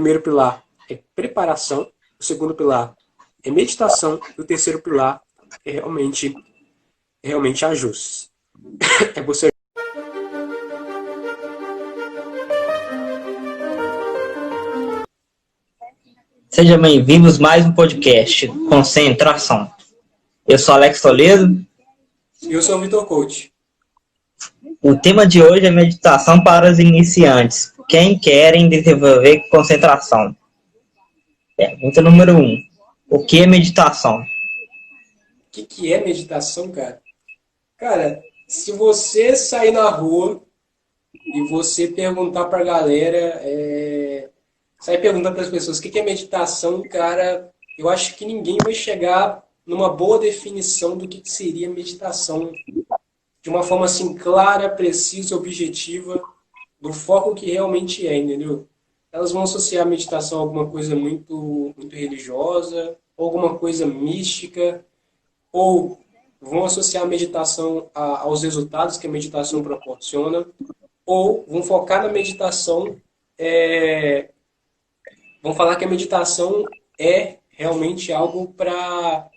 primeiro pilar é preparação, o segundo pilar é meditação e o terceiro pilar é realmente ajustes. É você. Sejam bem-vindos a mais um podcast, Concentração. Eu sou Alex Toledo. E eu sou o Vitor Coach. O tema de hoje é meditação para os iniciantes. Quem querem desenvolver concentração? Pergunta número 1. O que é meditação? O que é meditação, cara? Cara, se você sair na rua e você perguntar pra galera, sair perguntando para as pessoas o que é meditação, cara, eu acho que ninguém vai chegar numa boa definição do que seria meditação de uma forma assim clara, precisa, objetiva, do foco que realmente é, entendeu? Elas vão associar a meditação a alguma coisa muito religiosa, ou alguma coisa mística, ou vão associar a meditação aos resultados que a meditação proporciona, ou vão focar na meditação, vão falar que a meditação é realmente algo para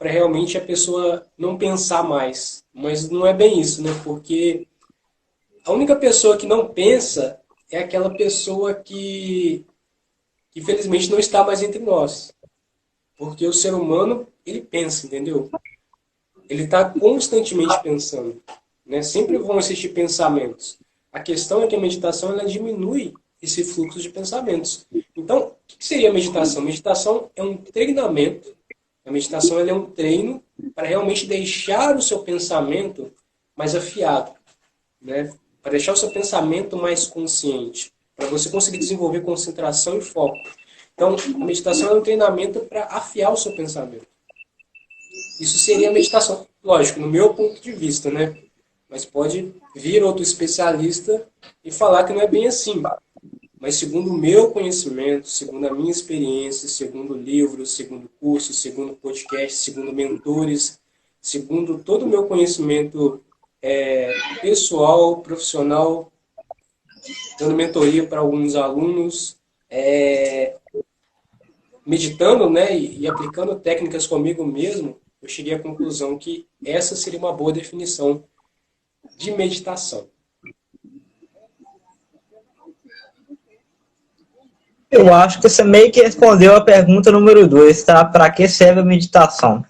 realmente a pessoa não pensar mais. Mas não é bem isso, né? Porque a única pessoa que não pensa é aquela pessoa que infelizmente não está mais entre nós. Porque o ser humano, ele pensa, entendeu? Ele está constantemente pensando, né? Sempre vão existir pensamentos. A questão é que a meditação ela diminui esse fluxo de pensamentos. Então, o que seria a meditação? Meditação é um treinamento. A meditação ela é um treino para realmente deixar o seu pensamento mais afiado, né? Para deixar o seu pensamento mais consciente, para você conseguir desenvolver concentração e foco. Então, a meditação é um treinamento para afiar o seu pensamento. Isso seria a meditação. Lógico, no meu ponto de vista, né? Mas pode vir outro especialista e falar que não é bem assim. Mas segundo o meu conhecimento, segundo a minha experiência, segundo livros, segundo cursos, segundo podcast, segundo mentores, segundo todo o meu conhecimento pessoal, profissional, dando mentoria para alguns alunos, meditando, né, e aplicando técnicas comigo mesmo, eu cheguei à conclusão que essa seria uma boa definição de meditação. Eu acho que você meio que respondeu a pergunta número 2, tá? Para que serve a meditação?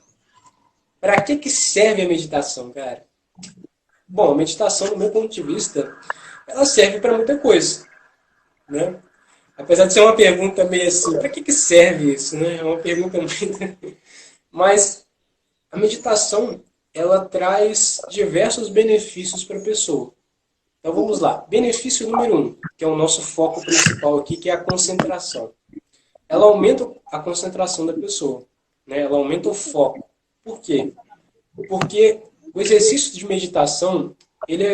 Para que serve a meditação, cara? Bom, a meditação, do meu ponto de vista, ela serve para muita coisa, né? Apesar de ser uma pergunta meio assim, para que serve isso, né? É uma pergunta muito... Mas a meditação, ela traz diversos benefícios para a pessoa. Então vamos lá. Benefício número 1, que é o nosso foco principal aqui, que é a concentração. Ela aumenta a concentração da pessoa, né? Ela aumenta o foco. Por quê? Porque o exercício de meditação, ele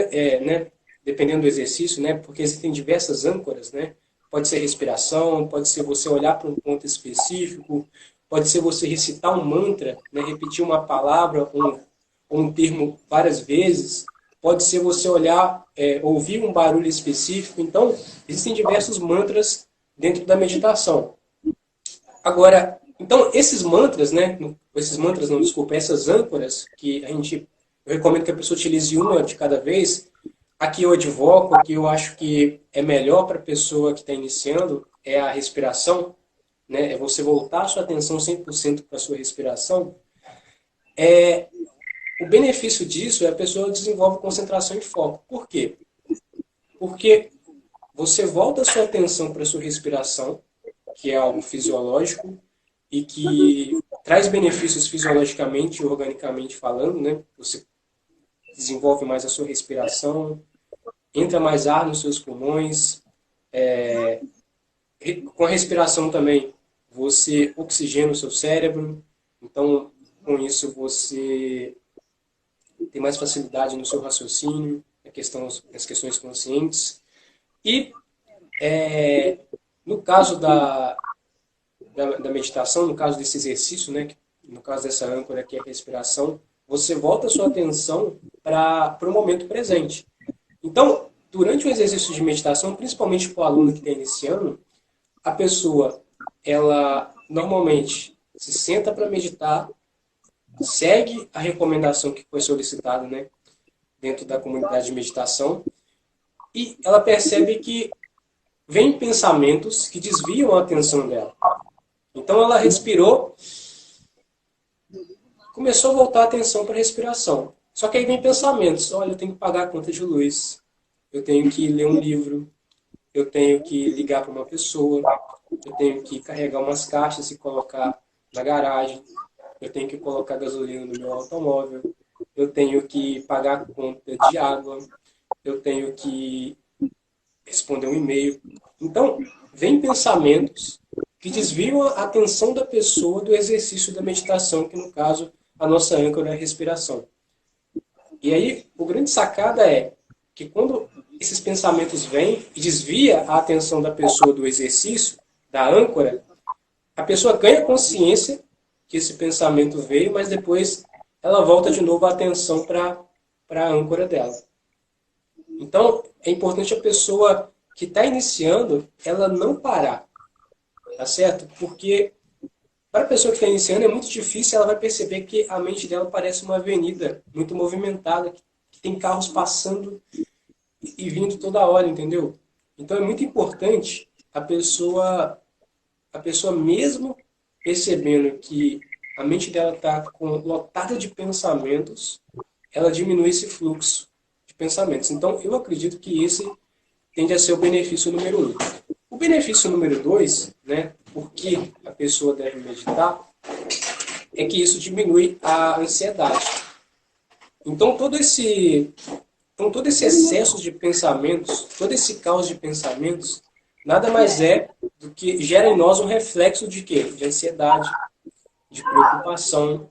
né, dependendo do exercício, né, porque existem diversas âncoras, né? Pode ser respiração, pode ser você olhar para um ponto específico, pode ser você recitar um mantra, né, repetir uma palavra ou um termo várias vezes, pode ser você olhar, ouvir um barulho específico. Então, existem diversos mantras dentro da meditação. Agora, então, esses mantras, né? Esses mantras, não, desculpa, essas âncoras, que eu recomendo que a pessoa utilize uma de cada vez. Aqui eu advoco, aqui eu acho que é melhor para a pessoa que está iniciando, é a respiração, né? É você voltar a sua atenção 100% para a sua respiração. O benefício disso é a pessoa desenvolve concentração e foco. Por quê? Porque você volta a sua atenção para a sua respiração, que é algo fisiológico e que traz benefícios fisiologicamente e organicamente falando, né? Você desenvolve mais a sua respiração, entra mais ar nos seus pulmões. Com a respiração também, você oxigena o seu cérebro. Então, com isso, você tem mais facilidade no seu raciocínio, nas questões conscientes. E, no caso da meditação, no caso desse exercício, né, no caso dessa âncora que é a respiração, você volta a sua atenção para o momento presente. Então, durante o exercício de meditação, principalmente para o aluno que está iniciando, a pessoa, ela normalmente se senta para meditar, segue a recomendação que foi solicitada, né, dentro da comunidade de meditação, e ela percebe que vem pensamentos que desviam a atenção dela. Então ela respirou, começou a voltar a atenção para a respiração. Só que aí vem pensamentos, olha, eu tenho que pagar a conta de luz, eu tenho que ler um livro, eu tenho que ligar para uma pessoa, eu tenho que carregar umas caixas e colocar na garagem, eu tenho que colocar gasolina no meu automóvel, eu tenho que pagar a conta de água, eu tenho que responder um e-mail. Então, vem pensamentos que desviam a atenção da pessoa do exercício da meditação, que no caso, a nossa âncora é a respiração. E aí, o grande sacada é que quando esses pensamentos vêm e desvia a atenção da pessoa do exercício, da âncora, a pessoa ganha consciência que esse pensamento veio, mas depois ela volta de novo a atenção para a âncora dela. Então, é importante a pessoa que está iniciando, ela não parar, tá certo? Porque para a pessoa que está iniciando é muito difícil, ela vai perceber que a mente dela parece uma avenida muito movimentada, que tem carros passando e vindo toda hora, entendeu? Então é muito importante a pessoa mesmo percebendo que a mente dela está lotada de pensamentos, ela diminui esse fluxo de pensamentos. Então eu acredito que esse tende a ser o benefício número 1. O benefício número 2, né, por que a pessoa deve meditar, é que isso diminui a ansiedade. Então todo esse excesso de pensamentos, todo esse caos de pensamentos, nada mais é do que gera em nós um reflexo de quê? De ansiedade, de preocupação,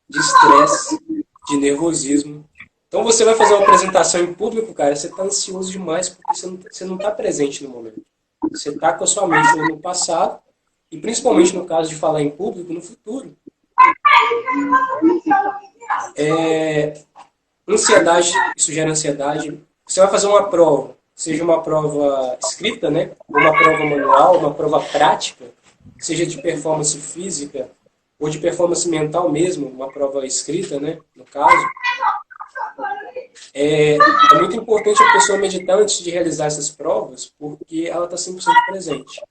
de estresse, de nervosismo. Então você vai fazer uma apresentação em público, cara, você está ansioso demais porque você não está presente no momento. Você está com a sua mente no passado e principalmente no caso de falar em público, no futuro. Ansiedade, isso gera ansiedade. Você vai fazer uma prova, seja uma prova escrita, né, ou uma prova manual, uma prova prática, seja de performance física ou de performance mental mesmo, uma prova escrita, né, no caso. É muito importante a pessoa meditar antes de realizar essas provas, porque ela está 100% presente.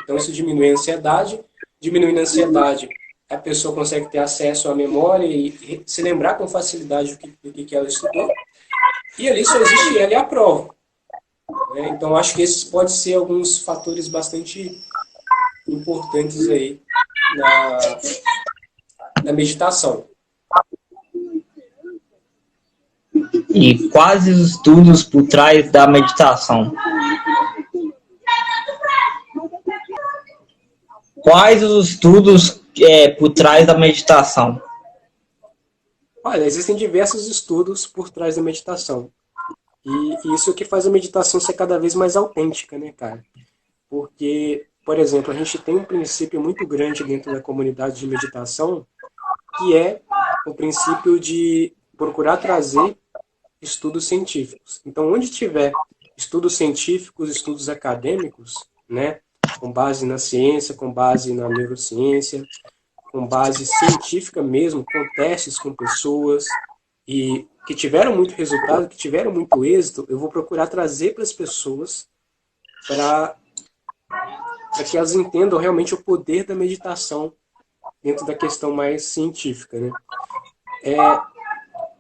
Então isso diminui a ansiedade. Diminuindo a ansiedade, a pessoa consegue ter acesso à memória e se lembrar com facilidade do que ela estudou. E ali só existe ela e a prova. Né? Então acho que esses podem ser alguns fatores bastante importantes aí na meditação. E quais os estudos por trás da meditação? Quais os estudos por trás da meditação? Olha, existem diversos estudos por trás da meditação. E isso é o que faz a meditação ser cada vez mais autêntica, né, cara? Porque, por exemplo, a gente tem um princípio muito grande dentro da comunidade de meditação, que é o princípio de procurar trazer estudos científicos. Então, onde tiver estudos científicos, estudos acadêmicos, né, com base na ciência, com base na neurociência, com base científica mesmo, com testes com pessoas, e que tiveram muito resultado, que tiveram muito êxito, eu vou procurar trazer para as pessoas para que elas entendam realmente o poder da meditação dentro da questão mais científica, né?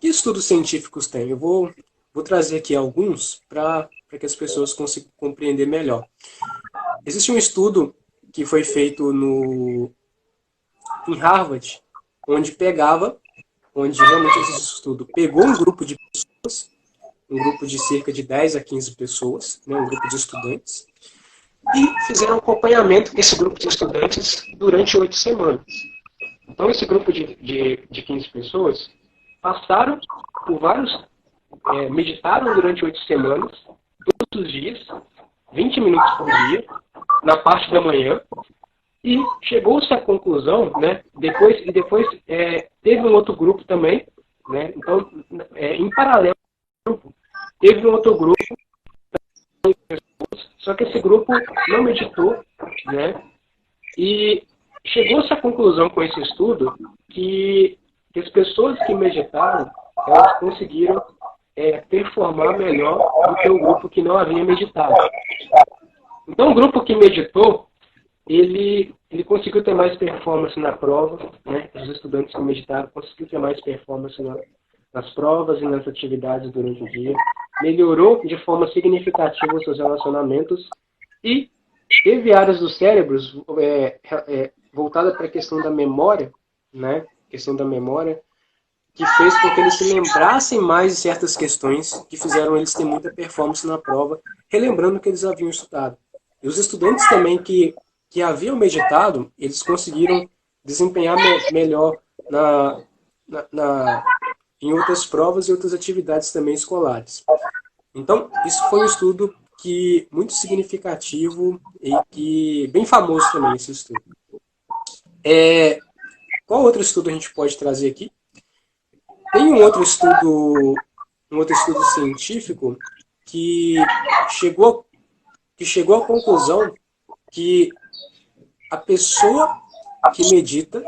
Que estudos científicos tem? Eu vou trazer aqui alguns para que as pessoas consigam compreender melhor. Existe um estudo que foi feito em Harvard, onde realmente esse estudo pegou um grupo de pessoas, um grupo de cerca de 10 a 15 pessoas, né, um grupo de estudantes, e fizeram um acompanhamento desse grupo de estudantes durante 8 semanas. Então, esse grupo de 15 pessoas passaram por meditaram durante 8 semanas, todos os dias, 20 minutos por dia, na parte da manhã, e chegou-se à conclusão, né, depois teve um outro grupo também, né, então, em paralelo, teve um outro grupo, Só que esse grupo não meditou, né? E chegou-se à conclusão com esse estudo que as pessoas que meditaram, elas conseguiram performar melhor do que o grupo que não havia meditado. Então, o grupo que meditou, ele conseguiu ter mais performance na prova, né? Os estudantes que meditaram conseguiram ter mais performance nas provas e nas atividades durante o dia, melhorou de forma significativa os seus relacionamentos e teve áreas do cérebro voltada para a questão da memória, né? Questão da memória, que fez com que eles se lembrassem mais de certas questões que fizeram eles ter muita performance na prova, relembrando o que eles haviam estudado. E os estudantes também que haviam meditado, eles conseguiram desempenhar melhor em outras provas e outras atividades também escolares. Então, isso foi um estudo muito significativo e bem famoso também, esse estudo. Qual outro estudo a gente pode trazer aqui? Tem um outro estudo científico que chegou à conclusão que a pessoa que medita,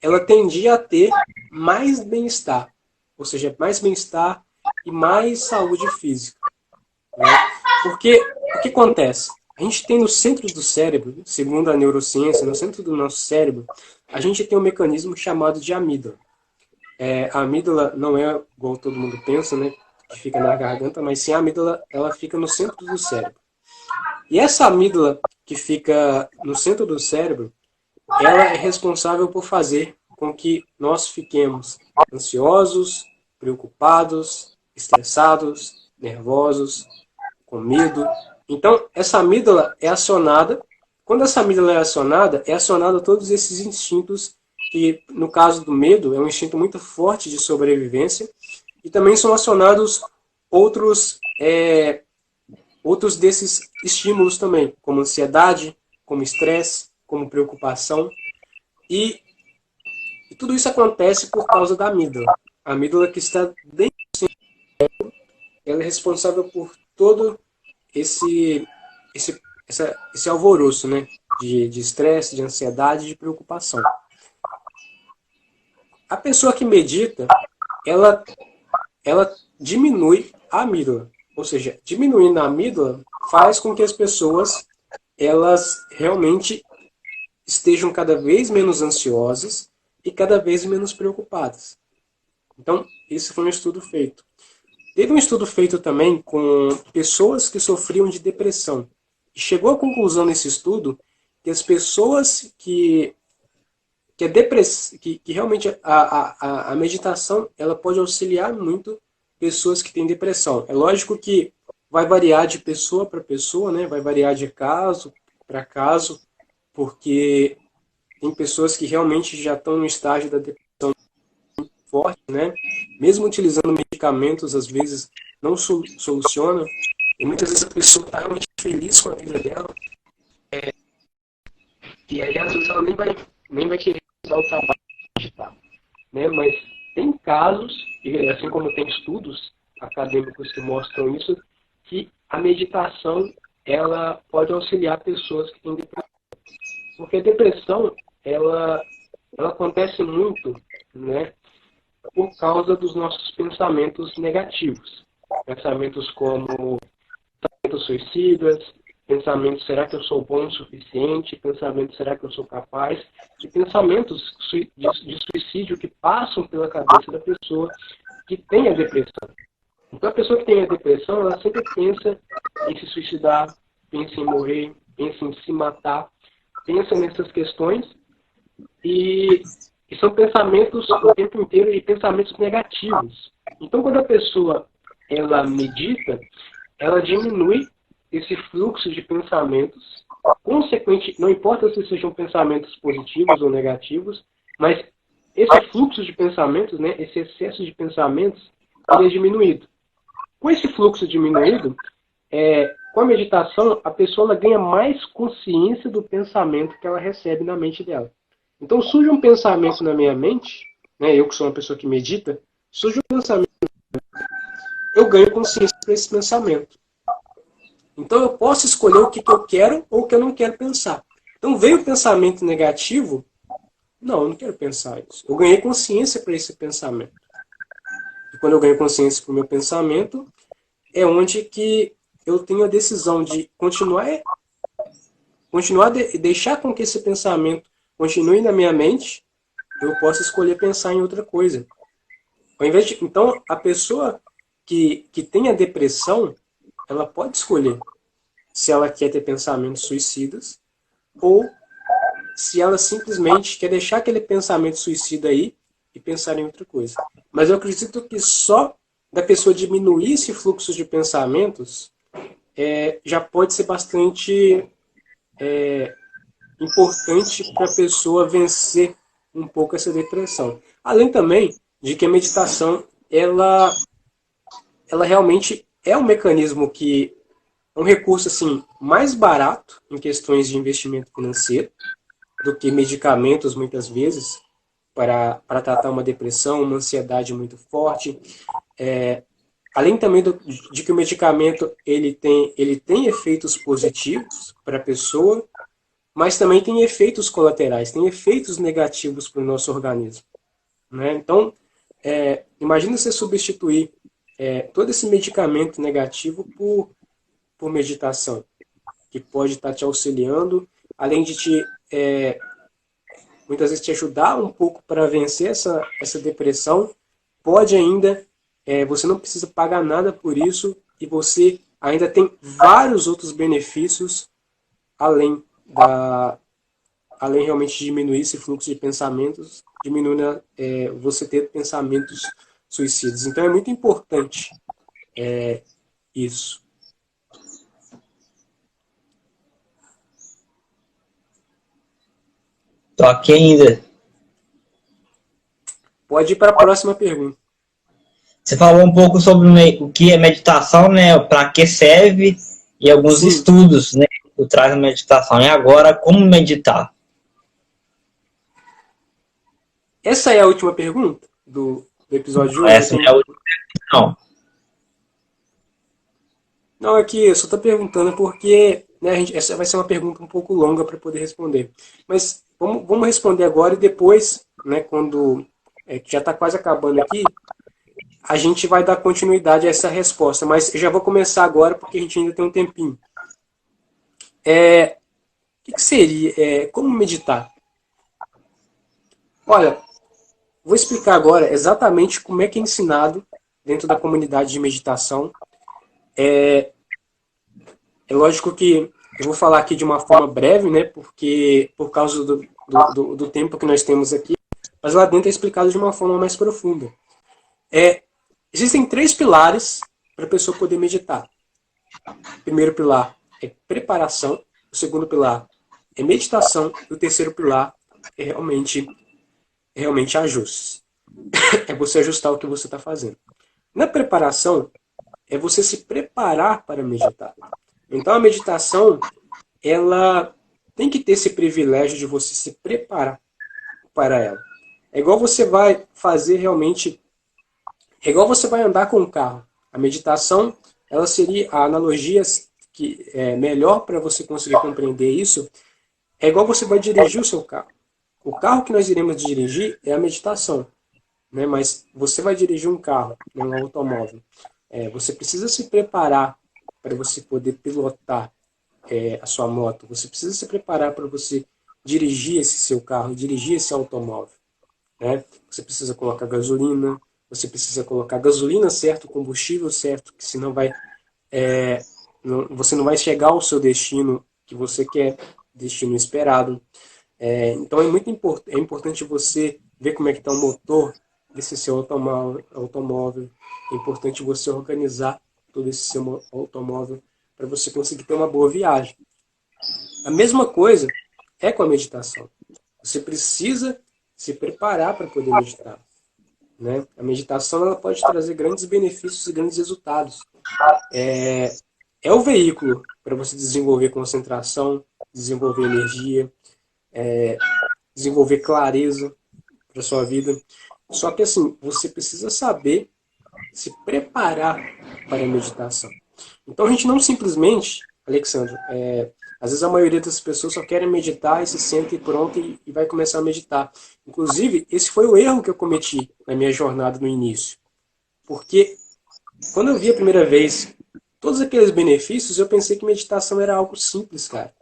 ela tendia a ter mais bem-estar, ou seja, mais bem-estar e mais saúde física, né? Porque o que acontece? A gente tem no centro do cérebro, segundo a neurociência, no centro do nosso cérebro, a gente tem um mecanismo chamado de amígdala. A amígdala não é igual todo mundo pensa, né, que fica na garganta, mas sim a amígdala, ela fica no centro do cérebro. E essa amígdala que fica no centro do cérebro, ela é responsável por fazer com que nós fiquemos ansiosos, preocupados, estressados, nervosos, com medo. Então, essa amígdala é acionada. Quando essa amígdala é acionada todos esses instintos que, no caso do medo, é um instinto muito forte de sobrevivência, e também são acionados outros desses estímulos também, como ansiedade, como estresse, como preocupação, e tudo isso acontece por causa da amígdala. A amígdala que está dentro do cérebro, ela é responsável por todo esse alvoroço, né, de estresse, de ansiedade, de preocupação. A pessoa que medita, ela diminui a amígdala. Ou seja, diminuindo a amígdala faz com que as pessoas elas realmente estejam cada vez menos ansiosas e cada vez menos preocupadas. Então, esse foi um estudo feito. Teve um estudo feito também com pessoas que sofriam de depressão. E chegou à conclusão nesse estudo que as pessoas que realmente a meditação ela pode auxiliar muito pessoas que têm depressão. É lógico que vai variar de pessoa para pessoa, né? Vai variar de caso para caso, porque tem pessoas que realmente já estão no estágio da depressão forte, né? Mesmo utilizando medicamentos, às vezes não soluciona. E muitas vezes a pessoa está realmente feliz com a vida dela. E aí, às vezes, ela nem vai querer usar o trabalho de meditar, né? Mas tem casos, e assim como tem estudos acadêmicos que mostram isso, que a meditação ela pode auxiliar pessoas que têm depressão. Porque a depressão, ela acontece muito, né, por causa dos nossos pensamentos negativos. Pensamentos como pensamentos suicidas, pensamentos, será que eu sou bom o suficiente? Pensamentos, será que eu sou capaz? E pensamentos de suicídio que passam pela cabeça da pessoa que tem a depressão. Então, a pessoa que tem a depressão, ela sempre pensa em se suicidar, pensa em morrer, pensa em se matar, pensa nessas questões e são pensamentos o tempo inteiro e pensamentos negativos. Então, quando a pessoa ela medita, ela diminui esse fluxo de pensamentos, consequente, não importa se sejam pensamentos positivos ou negativos, mas esse fluxo de pensamentos, né, esse excesso de pensamentos, ele é diminuído. Com esse fluxo diminuído, com a meditação, a pessoa ela ganha mais consciência do pensamento que ela recebe na mente dela. Então, surge um pensamento na minha mente, né, eu que sou uma pessoa que medita, surge um pensamento, eu ganho consciência para esse pensamento. Então eu posso escolher o que eu quero ou o que eu não quero pensar. Então veio o pensamento negativo, não, eu não quero pensar isso. Eu ganhei consciência para esse pensamento. E quando eu ganho consciência para o meu pensamento, é onde que eu tenho a decisão de deixar com que esse pensamento continue na minha mente, eu posso escolher pensar em outra coisa. Então, a pessoa que tem a depressão, ela pode escolher se ela quer ter pensamentos suicidas ou se ela simplesmente quer deixar aquele pensamento suicida aí e pensar em outra coisa. Mas eu acredito que só da pessoa diminuir esse fluxo de pensamentos já pode ser bastante importante para a pessoa vencer um pouco essa depressão. Além também de que a meditação ela realmente é um mecanismo que é um recurso assim mais barato em questões de investimento financeiro do que medicamentos muitas vezes para tratar uma depressão, uma ansiedade muito forte. Além também de que o medicamento ele tem efeitos positivos para a pessoa, mas também tem efeitos colaterais, tem efeitos negativos para o nosso organismo. Né? Então, imagina você substituir todo esse medicamento negativo por meditação, que pode estar te auxiliando, além de muitas vezes te ajudar um pouco para vencer essa depressão, pode ainda, você não precisa pagar nada por isso e você ainda tem vários outros benefícios além além realmente de diminuir esse fluxo de pensamentos, diminuindo você ter pensamentos suicidas. Então é muito importante isso. Tô aqui ainda. Pode ir para a próxima pergunta. Você falou um pouco sobre o que é meditação, né? Para que serve e alguns Sim. estudos, né? Por trás da meditação. E agora, como meditar? Essa é a última pergunta do episódio de hoje? Essa não é a última, não. Não, aqui eu só estou perguntando porque essa vai ser uma pergunta um pouco longa para poder responder. Mas vamos responder agora e depois, né, quando já está quase acabando aqui, a gente vai dar continuidade a essa resposta. Mas eu já vou começar agora porque a gente ainda tem um tempinho. O que seria? Como meditar? Olha, vou explicar agora exatamente como é que é ensinado dentro da comunidade de meditação. É lógico que eu vou falar aqui de uma forma breve, né? Porque por causa do tempo que nós temos aqui, mas lá dentro é explicado de uma forma mais profunda. Existem 3 pilares para a pessoa poder meditar. O primeiro pilar é preparação, o segundo pilar é meditação e o terceiro pilar é realmente ajuste. É você ajustar o que você está fazendo. Na preparação, é você se preparar para meditar. Então a meditação, ela tem que ter esse privilégio de você se preparar para ela. É igual você vai fazer realmente, é igual você vai andar com um carro. A meditação, ela seria a analogia que é melhor para você conseguir compreender isso, é igual você vai dirigir o seu carro. O carro que nós iremos dirigir é a meditação, né? Mas você vai dirigir um carro, né? Um automóvel. Você precisa se preparar para você poder pilotar a sua moto. Você precisa se preparar para você dirigir esse seu carro, dirigir esse automóvel. Né? Você precisa colocar gasolina, você precisa colocar gasolina certo, combustível certo, que senão você não vai chegar ao seu destino que você quer, destino esperado. Então é importante você ver como é que está o motor desse seu automóvel. É importante você organizar todo esse seu automóvel para você conseguir ter uma boa viagem. A mesma coisa é com a meditação. Você precisa se preparar para poder meditar. Né? A meditação ela pode trazer grandes benefícios e grandes resultados. É o veículo para você desenvolver concentração, desenvolver energia, desenvolver clareza para sua vida. Só que assim, você precisa saber se preparar para a meditação. Então a gente não simplesmente, Alexandre, às vezes a maioria das pessoas só querem meditar e se senta e pronto e vai começar a meditar. Inclusive, esse foi o erro que eu cometi na minha jornada no início. Porque quando eu vi a primeira vez todos aqueles benefícios, eu pensei que meditação era algo simples, cara.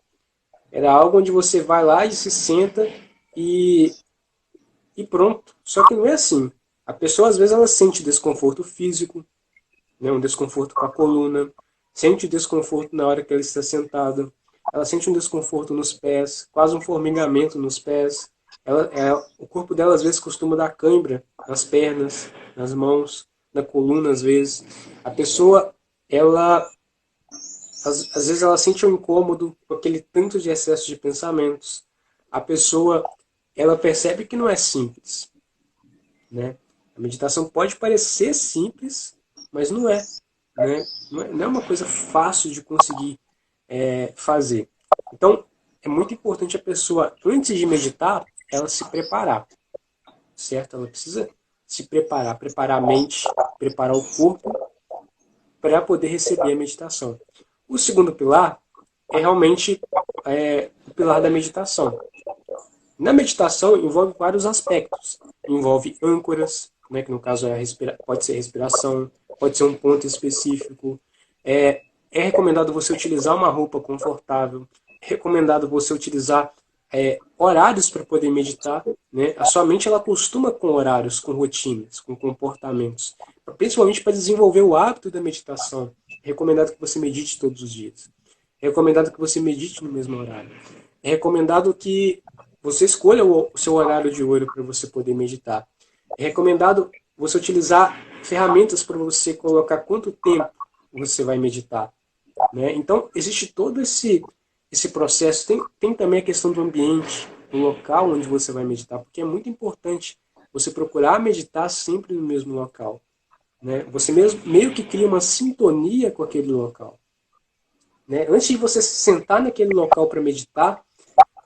Era algo onde você vai lá e se senta e, e pronto. Só que não é assim. A pessoa, às vezes, ela sente desconforto físico, né, um desconforto com a coluna, sente desconforto na hora que ela está sentada, ela sente um desconforto nos pés, quase um formigamento nos pés. O corpo dela, às vezes, costuma dar cãibra nas pernas, nas mãos, na coluna, às vezes. A pessoa, ela às vezes ela sente um incômodo com aquele tanto de excesso de pensamentos. A pessoa, ela percebe que não é simples, né? A meditação pode parecer simples, mas não é, né? Não é uma coisa fácil de conseguir fazer. Então, é muito importante a pessoa, antes de meditar, ela se preparar, certo? Ela precisa se preparar, preparar a mente, preparar o corpo para poder receber a meditação. O segundo pilar é realmente o pilar da meditação. Na meditação envolve vários aspectos. Envolve âncoras, né, que no caso pode ser respiração, pode ser um ponto específico. É recomendado você utilizar uma roupa confortável. É recomendado você utilizar horários para poder meditar. Né? A sua mente ela acostuma com horários, com rotinas, com comportamentos. Principalmente para desenvolver o hábito da meditação. É recomendado que você medite todos os dias. É recomendado que você medite no mesmo horário. É recomendado que você escolha o seu horário de ouro para você poder meditar. É recomendado você utilizar ferramentas para você colocar quanto tempo você vai meditar. Né? Então, existe todo esse processo. Tem também a questão do ambiente, do local onde você vai meditar, porque é muito importante você procurar meditar sempre no mesmo local. Né? Você meio que cria uma sintonia com aquele local. Né? Antes de você se sentar naquele local para meditar,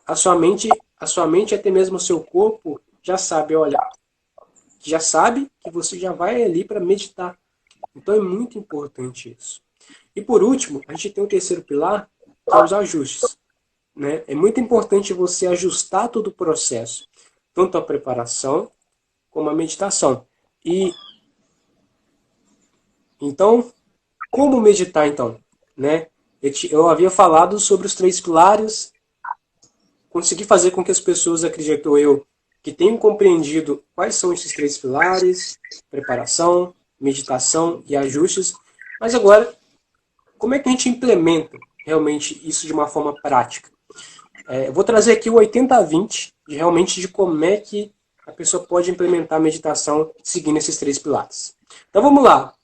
a sua mente até mesmo o seu corpo já sabe, olha, já sabe que você já vai ali para meditar. Então é muito importante isso. E por último, a gente tem o terceiro pilar, que é os ajustes. Né? É muito importante você ajustar todo o processo, tanto a preparação como a meditação. E então, como meditar então? Né? Eu havia falado sobre os 3 pilares, consegui fazer com que as pessoas, acredito eu, que tenham compreendido quais são esses 3 pilares, preparação, meditação e ajustes. Mas agora, como é que a gente implementa realmente isso de uma forma prática? Eu vou trazer aqui o 80-20, realmente de como é que a pessoa pode implementar a meditação seguindo esses 3 pilares. Então vamos lá.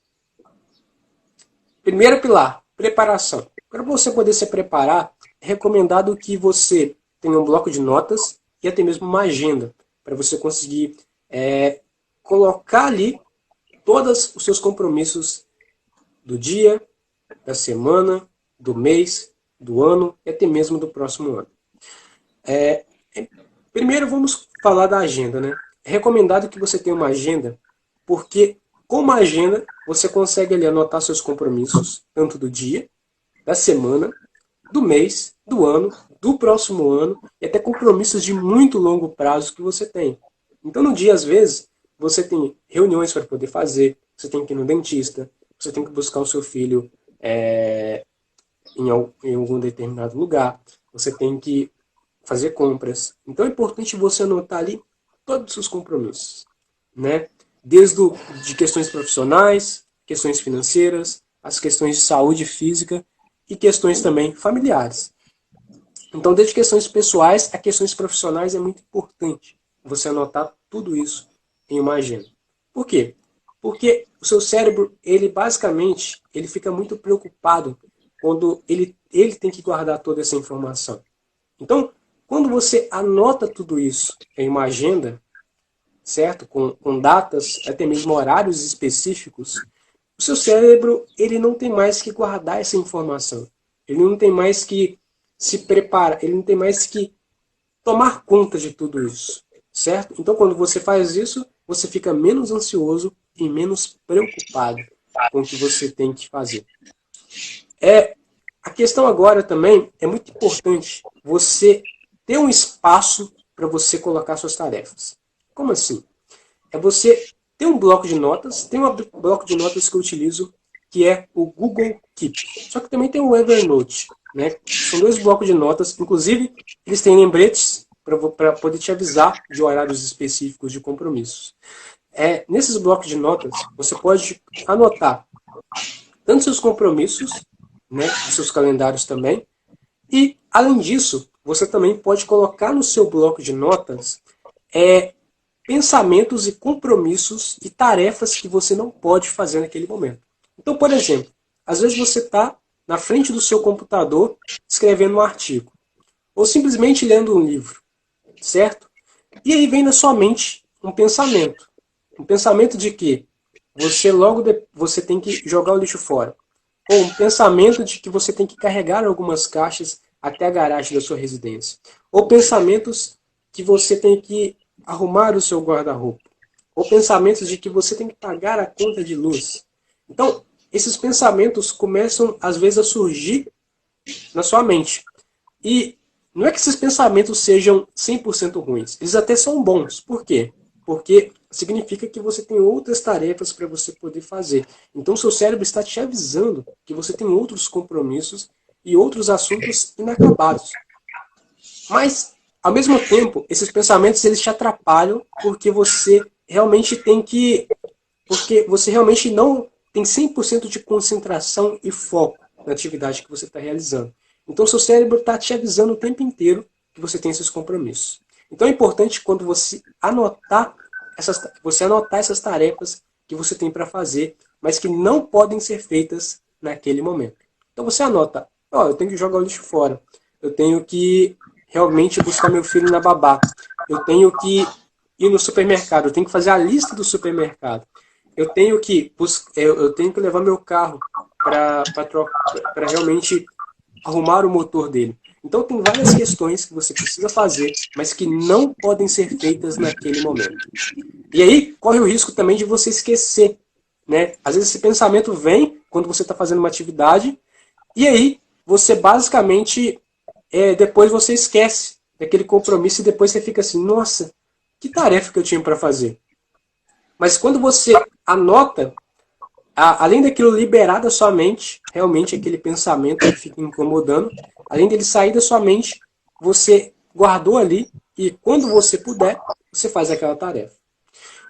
Primeiro pilar, preparação. Para você poder se preparar, é recomendado que você tenha um bloco de notas e até mesmo uma agenda, para você conseguir colocar ali todos os seus compromissos do dia, da semana, do mês, do ano e até mesmo do próximo ano. Primeiro vamos falar da agenda. Né? É recomendado que você tenha uma agenda, porque com uma agenda você consegue ali anotar seus compromissos, tanto do dia, da semana, do mês, do ano, do próximo ano e até compromissos de muito longo prazo que você tem. Então no dia, às vezes, você tem reuniões para poder fazer, você tem que ir no dentista, você tem que buscar o seu filho em algum determinado lugar, você tem que fazer compras. Então é importante você anotar ali todos os seus compromissos. Né? De questões profissionais, questões financeiras, as questões de saúde física e questões também familiares. Então, desde questões pessoais a questões profissionais é muito importante você anotar tudo isso em uma agenda. Por quê? Porque o seu cérebro, ele basicamente, ele fica muito preocupado quando ele tem que guardar toda essa informação. Então, quando você anota tudo isso em uma agenda, certo? Com datas, até mesmo horários específicos, o seu cérebro ele não tem mais que guardar essa informação. Ele não tem mais que se preparar, ele não tem mais que tomar conta de tudo isso, certo? Então, quando você faz isso, você fica menos ansioso e menos preocupado com o que você tem que fazer. A questão agora também é muito importante você ter um espaço para você colocar suas tarefas. Como assim? É você ter um bloco de notas, tem um bloco de notas que eu utilizo, que é o Google Keep. Só que também tem o Evernote, né? São dois blocos de notas, inclusive eles têm lembretes para poder te avisar de horários específicos de compromissos. Nesses blocos de notas, você pode anotar tanto seus compromissos, né, seus calendários também, e, além disso, você também pode colocar no seu bloco de notas pensamentos e compromissos e tarefas que você não pode fazer naquele momento. Então, por exemplo, às vezes você está na frente do seu computador escrevendo um artigo, ou simplesmente lendo um livro, certo? E aí vem na sua mente um pensamento de que você tem que jogar o lixo fora, ou um pensamento de que você tem que carregar algumas caixas até a garagem da sua residência, ou pensamentos que você tem que arrumar o seu guarda-roupa, ou pensamentos de que você tem que pagar a conta de luz. Então, esses pensamentos começam, às vezes, a surgir na sua mente. E não é que esses pensamentos sejam 100% ruins. Eles até são bons. Por quê? Porque significa que você tem outras tarefas para você poder fazer. Então, seu cérebro está te avisando que você tem outros compromissos e outros assuntos inacabados. Mas, ao mesmo tempo, esses pensamentos eles te atrapalham porque você realmente não tem 100% de concentração e foco na atividade que você está realizando. Então, seu cérebro está te avisando o tempo inteiro que você tem esses compromissos. Então, é importante quando você anotar essas tarefas que você tem para fazer, mas que não podem ser feitas naquele momento. Então, você anota, eu tenho que jogar o lixo fora, eu tenho que realmente buscar meu filho na babá, eu tenho que ir no supermercado, eu tenho que fazer a lista do supermercado, eu tenho que levar meu carro para realmente arrumar o motor dele. Então tem várias questões que você precisa fazer, mas que não podem ser feitas naquele momento. E aí corre o risco também de você esquecer, né? Às vezes esse pensamento vem quando você está fazendo uma atividade, e aí você basicamente, depois você esquece daquele compromisso e depois você fica assim, nossa, que tarefa que eu tinha para fazer. Mas quando você anota, além daquilo liberar da sua mente, realmente aquele pensamento que fica incomodando, além dele sair da sua mente, você guardou ali e quando você puder, você faz aquela tarefa.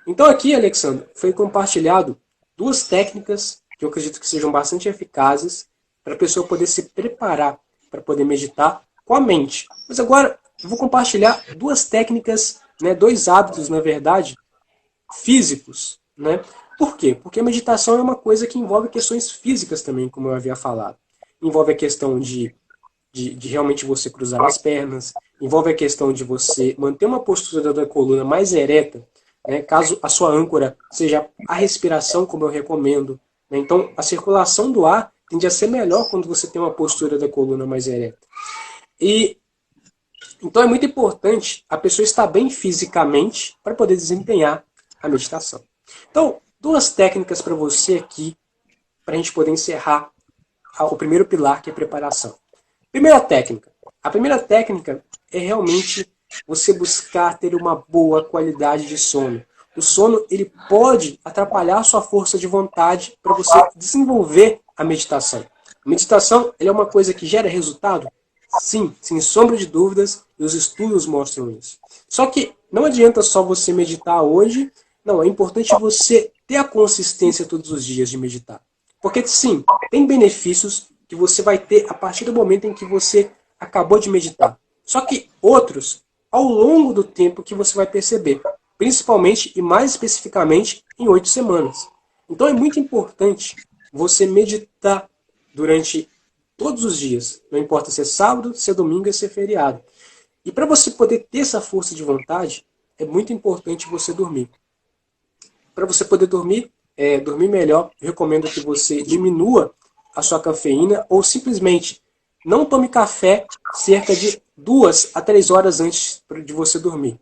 Então aqui, Alexandre, foi compartilhado duas técnicas que eu acredito que sejam bastante eficazes para a pessoa poder se preparar para poder meditar com a mente. Mas agora eu vou compartilhar duas técnicas, né, dois hábitos, na verdade, físicos, né? Por quê? Porque a meditação é uma coisa que envolve questões físicas também, como eu havia falado. Envolve a questão de realmente você cruzar as pernas, envolve a questão de você manter uma postura da coluna mais ereta, né? Caso a sua âncora seja a respiração, como eu recomendo, né? Então, a circulação do ar tende a ser melhor quando você tem uma postura da coluna mais ereta. Então é muito importante a pessoa estar bem fisicamente para poder desempenhar a meditação. Então, duas técnicas para você aqui, para a gente poder encerrar o primeiro pilar, que é a preparação. Primeira técnica. A primeira técnica é realmente você buscar ter uma boa qualidade de sono. O sono ele pode atrapalhar a sua força de vontade para você desenvolver a meditação. A meditação é uma coisa que gera resultado? Sim, sem sombra de dúvidas, e os estudos mostram isso. Só que não adianta só você meditar hoje, não, é importante você ter a consistência todos os dias de meditar. Porque sim, tem benefícios que você vai ter a partir do momento em que você acabou de meditar. Só que outros, ao longo do tempo que você vai perceber, principalmente e mais especificamente em 8 semanas. Então é muito importante você meditar durante todos os dias, não importa se é sábado, se é domingo, se é feriado. E para você poder ter essa força de vontade, é muito importante você dormir. Para você poder dormir melhor, eu recomendo que você diminua a sua cafeína ou simplesmente não tome café cerca de 2 a 3 horas antes de você dormir.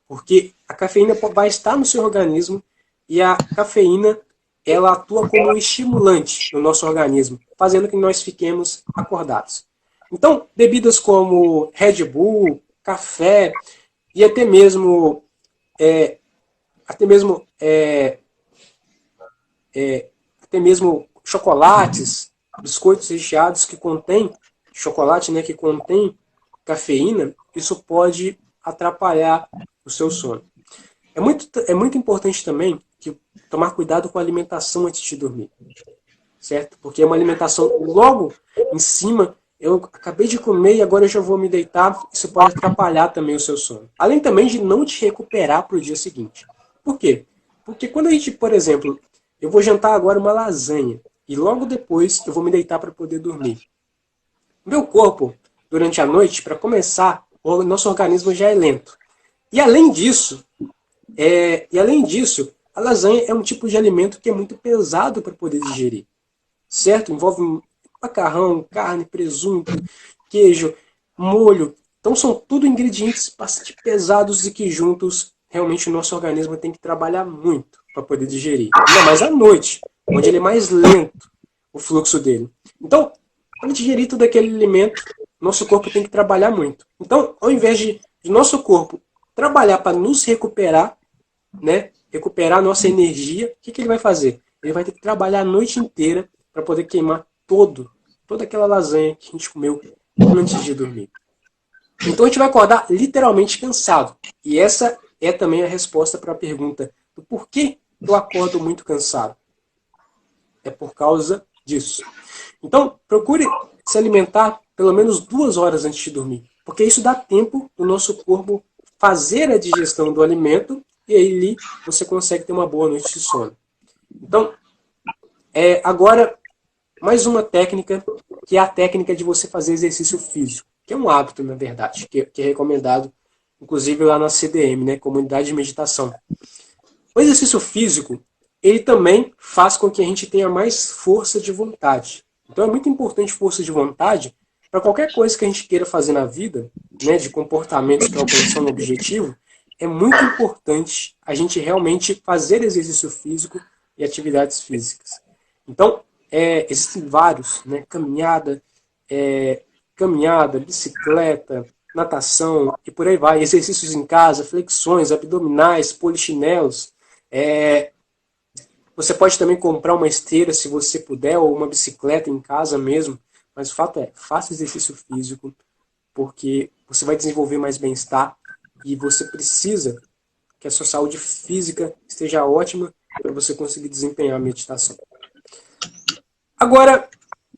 Porque a cafeína vai estar no seu organismo e a cafeína ela atua como um estimulante no nosso organismo, fazendo que nós fiquemos acordados. Então, bebidas como Red Bull, café e até mesmo, até mesmo chocolates, biscoitos recheados que contêm chocolate, né, que contém cafeína, isso pode atrapalhar o seu sono. É muito importante também que tomar cuidado com a alimentação antes de dormir, certo? Porque é uma alimentação logo em cima, eu acabei de comer e agora eu já vou me deitar, isso pode atrapalhar também o seu sono. Além também de não te recuperar para o dia seguinte. Por quê? Porque quando a gente, por exemplo, eu vou jantar agora uma lasanha e logo depois eu vou me deitar para poder dormir. Meu corpo, durante a noite, para começar, o nosso organismo já é lento. E além disso, a lasanha é um tipo de alimento que é muito pesado para poder digerir. Certo? Envolve macarrão, carne, presunto, queijo, molho. Então são tudo ingredientes bastante pesados e que juntos realmente o nosso organismo tem que trabalhar muito para poder digerir. Ainda mais à noite, onde ele é mais lento, o fluxo dele. Então, para digerir todo aquele alimento, nosso corpo tem que trabalhar muito. Então, ao invés de nosso corpo trabalhar para nos recuperar, né, recuperar a nossa energia, o que ele vai fazer? Ele vai ter que trabalhar a noite inteira para poder queimar toda aquela lasanha que a gente comeu antes de dormir. Então a gente vai acordar literalmente cansado. E essa é também a resposta para a pergunta do porquê eu acordo muito cansado. É por causa disso. Então, procure se alimentar pelo menos 2 horas antes de dormir. Porque isso dá tempo do nosso corpo fazer a digestão do alimento e aí você consegue ter uma boa noite de sono. Então, agora, mais uma técnica, que é a técnica de você fazer exercício físico. Que é um hábito, na verdade, que é recomendado, inclusive lá na CDM, né, Comunidade de Meditação. O exercício físico, ele também faz com que a gente tenha mais força de vontade. Então é muito importante força de vontade para qualquer coisa que a gente queira fazer na vida, né, de comportamentos para alcançar um objetivo, é muito importante a gente realmente fazer exercício físico e atividades físicas. Então, existem vários, né, caminhada, bicicleta, natação e por aí vai, exercícios em casa, flexões, abdominais, polichinelos. Você pode também comprar uma esteira se você puder, ou uma bicicleta em casa mesmo, mas o fato é, faça exercício físico, porque você vai desenvolver mais bem-estar e você precisa que a sua saúde física esteja ótima para você conseguir desempenhar a meditação. Agora,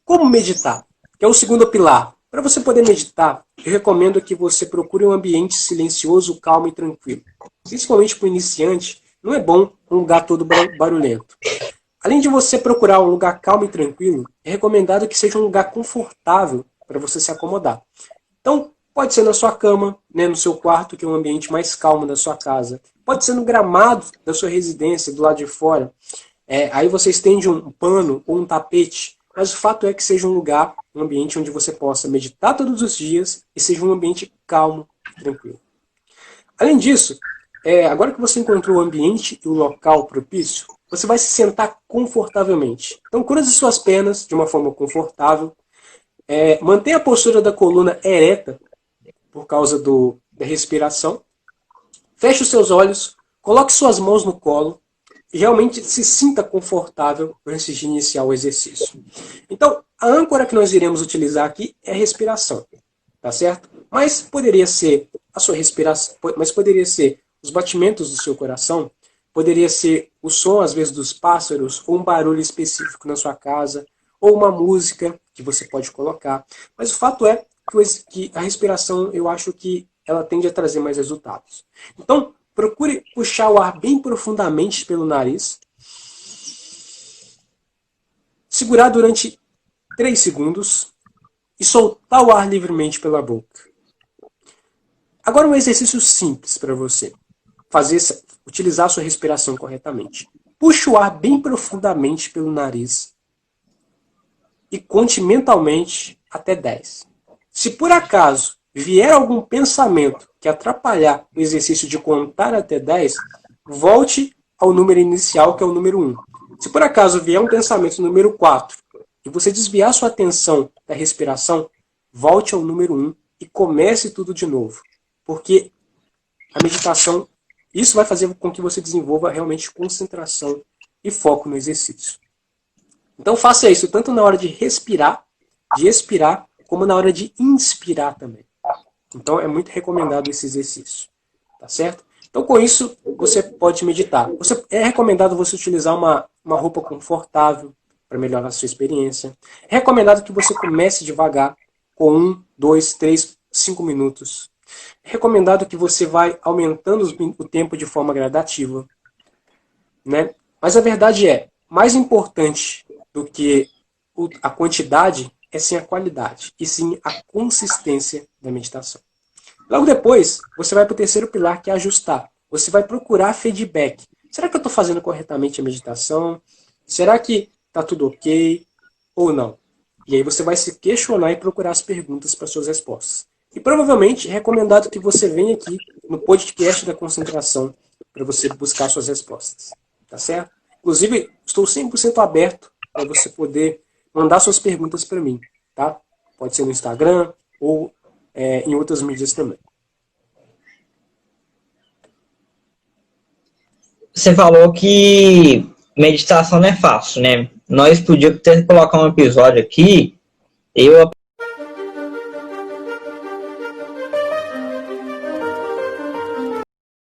como meditar? Que é o segundo pilar. Para você poder meditar, eu recomendo que você procure um ambiente silencioso, calmo e tranquilo. Principalmente para o iniciante, não é bom um lugar todo barulhento. Além de você procurar um lugar calmo e tranquilo, é recomendado que seja um lugar confortável para você se acomodar. Então, pode ser na sua cama, né, no seu quarto, que é um ambiente mais calmo da sua casa. Pode ser no gramado da sua residência, do lado de fora. Aí você estende um pano ou um tapete. Mas o fato é que seja um lugar, um ambiente onde você possa meditar todos os dias e seja um ambiente calmo e tranquilo. Além disso, agora que você encontrou o ambiente e o local propício, você vai se sentar confortavelmente. Então, cruze suas pernas de uma forma confortável. Mantenha a postura da coluna ereta por causa da respiração. Feche os seus olhos, coloque suas mãos no colo e realmente se sinta confortável antes de iniciar o exercício. Então, a âncora que nós iremos utilizar aqui é a respiração, tá certo? Mas poderia ser a sua respiração, mas poderia ser os batimentos do seu coração, poderia ser o som, às vezes, dos pássaros, ou um barulho específico na sua casa, ou uma música que você pode colocar. Mas o fato é que a respiração, eu acho que ela tende a trazer mais resultados. Então, procure puxar o ar bem profundamente pelo nariz, segurar durante 3 segundos e soltar o ar livremente pela boca. Agora um exercício simples para você utilizar a sua respiração corretamente. Puxe o ar bem profundamente pelo nariz e conte mentalmente até 10. Se por acaso vier algum pensamento que atrapalhar o exercício de contar até 10, volte ao número inicial, que é o número 1. Se por acaso vier um pensamento número 4 e você desviar sua atenção da respiração, volte ao número 1 e comece tudo de novo. Porque a meditação, isso vai fazer com que você desenvolva realmente concentração e foco no exercício. Então faça isso tanto na hora de respirar, de expirar, como na hora de inspirar também. Então é muito recomendado esse exercício. Tá certo? Então com isso você pode meditar. É recomendado você utilizar uma roupa confortável para melhorar a sua experiência. É recomendado que você comece devagar, com 1, 2, 3, 5 minutos. É recomendado que você vai aumentando o tempo de forma gradativa. Né? Mas a verdade é, mais importante do que a quantidade é sim a qualidade, e sim a consistência da meditação. Logo depois, você vai para o terceiro pilar, que é ajustar. Você vai procurar feedback. Será que eu estou fazendo corretamente a meditação? Será que está tudo ok? Ou não? E aí você vai se questionar e procurar as perguntas para suas respostas. E provavelmente é recomendado que você venha aqui no podcast da concentração para você buscar suas respostas. Tá certo? Inclusive, estou 100% aberto para você poder mandar suas perguntas para mim. Tá? Pode ser no Instagram ou em outras mídias também. Você falou que meditação não é fácil, né? Nós podíamos ter colocar um episódio aqui, eu